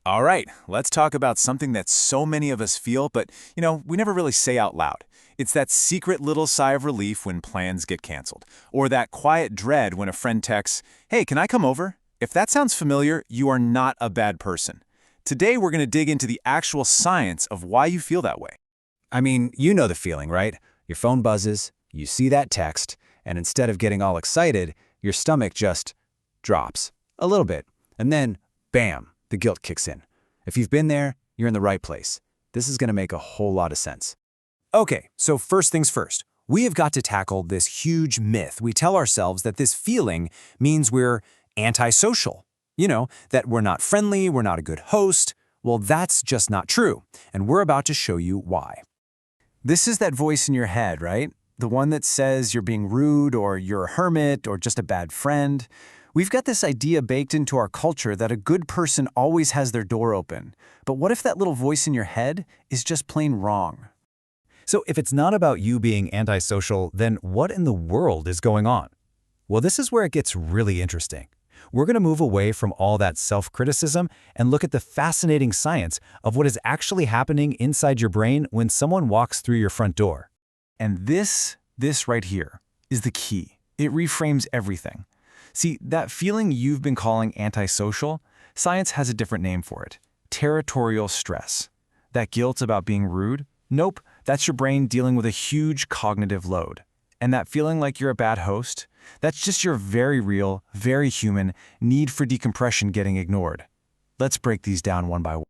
All right, let's talk about something that so many of us feel, but, we never really say out loud. It's that secret little sigh of relief when plans get canceled, or that quiet dread when a friend texts, "Hey, can I come over?" If that sounds familiar, you are not a bad person. Today, we're going to dig into the actual science of why you feel that way. I mean, you know the feeling, right? Your phone buzzes, you see that text, and instead of getting all excited, your stomach just drops a little bit. And then, bam, the guilt kicks in. If you've been there, you're in the right place. This is going to make a whole lot of sense. Okay, so first things first. We have got to tackle this huge myth. We tell ourselves that this feeling means we're antisocial. That we're not friendly, we're not a good host. Well, that's just not true, and we're about to show you why. This is that voice in your head, right? The one that says you're being rude or you're a hermit or just a bad friend. We've got this idea baked into our culture that a good person always has their door open. But what if that little voice in your head is just plain wrong? So if it's not about you being antisocial, then what in the world is going on? Well, this is where it gets really interesting. We're going to move away from all that self-criticism and look at the fascinating science of what is actually happening inside your brain when someone walks through your front door. And this right here is the key. It reframes everything. See, that feeling you've been calling antisocial, science has a different name for it: territorial stress. That guilt about being rude? Nope, that's your brain dealing with a huge cognitive load. And that feeling like you're a bad host? That's just your very real, very human need for decompression getting ignored. Let's break these down one by one.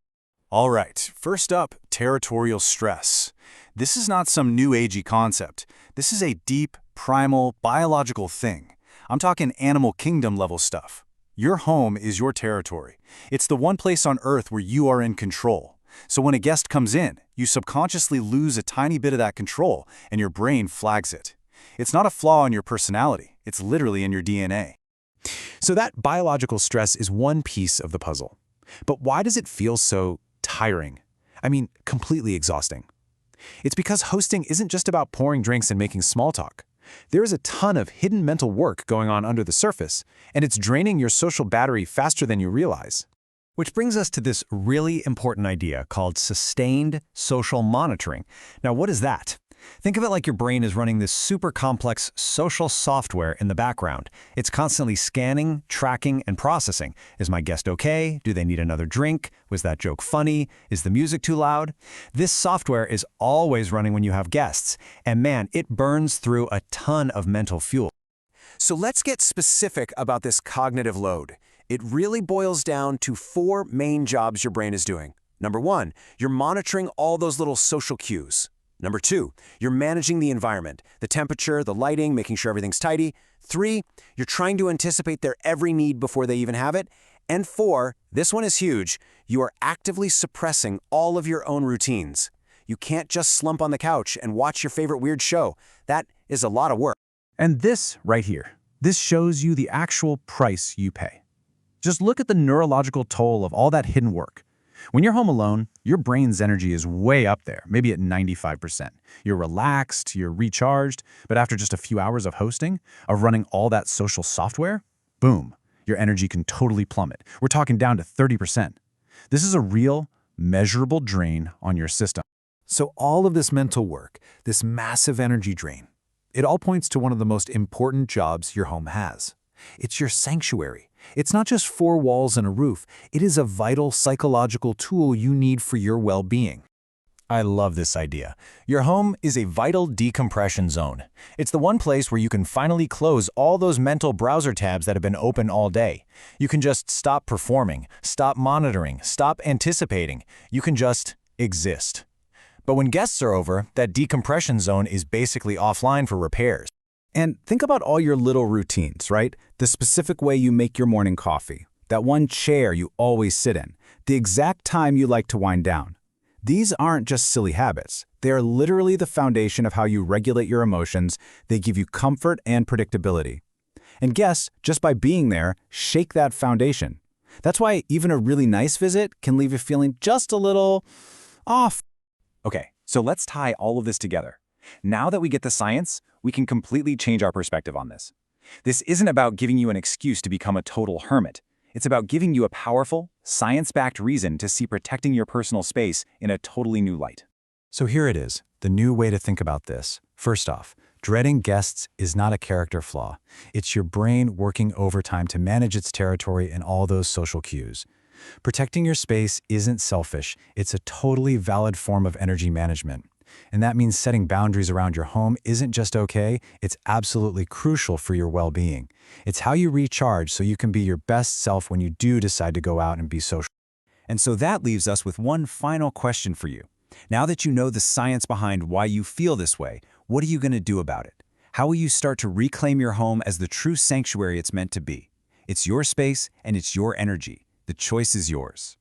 All right, first up, territorial stress. This is not some new agey concept. This is a deep, primal, biological thing. I'm talking animal kingdom level stuff. Your home is your territory. It's the one place on Earth where you are in control. So when a guest comes in, you subconsciously lose a tiny bit of that control, and your brain flags it. It's not a flaw in your personality. It's literally in your DNA. So that biological stress is one piece of the puzzle. But why does it feel so tiring? I mean, completely exhausting. It's because hosting isn't just about pouring drinks and making small talk. There is a ton of hidden mental work going on under the surface, and it's draining your social battery faster than you realize. Which brings us to this really important idea called sustained social monitoring. Now, what is that? Think of it like your brain is running this super complex social software in the background. It's constantly scanning, tracking, and processing. Is my guest okay? Do they need another drink? Was that joke funny? Is the music too loud? This software is always running when you have guests, and man, it burns through a ton of mental fuel. So let's get specific about this cognitive load. It really boils down to 4 main jobs your brain is doing. Number 1, you're monitoring all those little social cues. Number 2, you're managing the environment, the temperature, the lighting, making sure everything's tidy. 3, you're trying to anticipate their every need before they even have it. And 4, this one is huge, you are actively suppressing all of your own routines. You can't just slump on the couch and watch your favorite weird show. That is a lot of work. And this right here, this shows you the actual price you pay. Just look at the neurological toll of all that hidden work. When you're home alone, your brain's energy is way up there, maybe at 95%. You're relaxed, you're recharged, but after just a few hours of hosting, of running all that social software, boom, your energy can totally plummet. We're talking down to 30%. This is a real, measurable drain on your system. So all of this mental work, this massive energy drain, it all points to one of the most important jobs your home has. It's your sanctuary. It's not just 4 walls and a roof. It is a vital psychological tool you need for your well-being. I love this idea. Your home is a vital decompression zone. It's the one place where you can finally close all those mental browser tabs that have been open all day. You can just stop performing, stop monitoring, stop anticipating. You can just exist. But when guests are over, that decompression zone is basically offline for repairs. And think about all your little routines, right? The specific way you make your morning coffee, that one chair you always sit in, the exact time you like to wind down. These aren't just silly habits. They are literally the foundation of how you regulate your emotions. They give you comfort and predictability. And guests, just by being there, shake that foundation. That's why even a really nice visit can leave you feeling just a little off. Okay, so let's tie all of this together. Now that we get the science, we can completely change our perspective on this. This isn't about giving you an excuse to become a total hermit. It's about giving you a powerful, science-backed reason to see protecting your personal space in a totally new light. So here it is, the new way to think about this. First off, dreading guests is not a character flaw. It's your brain working overtime to manage its territory and all those social cues. Protecting your space isn't selfish. It's a totally valid form of energy management. And that means setting boundaries around your home isn't just okay, it's absolutely crucial for your well-being. It's how you recharge so you can be your best self when you do decide to go out and be social. And so that leaves us with one final question for you. Now that you know the science behind why you feel this way, what are you going to do about it? How will you start to reclaim your home as the true sanctuary it's meant to be? It's your space and it's your energy. The choice is yours.